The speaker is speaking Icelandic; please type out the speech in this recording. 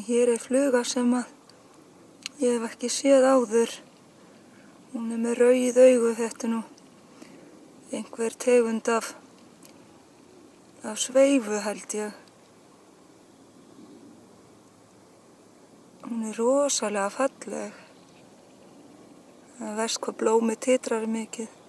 Hér fluga sem ég hef ekki séð áður. Hún með rauð augu, þetta nú einhver tegund af sveifu held ég. Hún rosalega falleg. Það verst hvað blómið titrar mikið.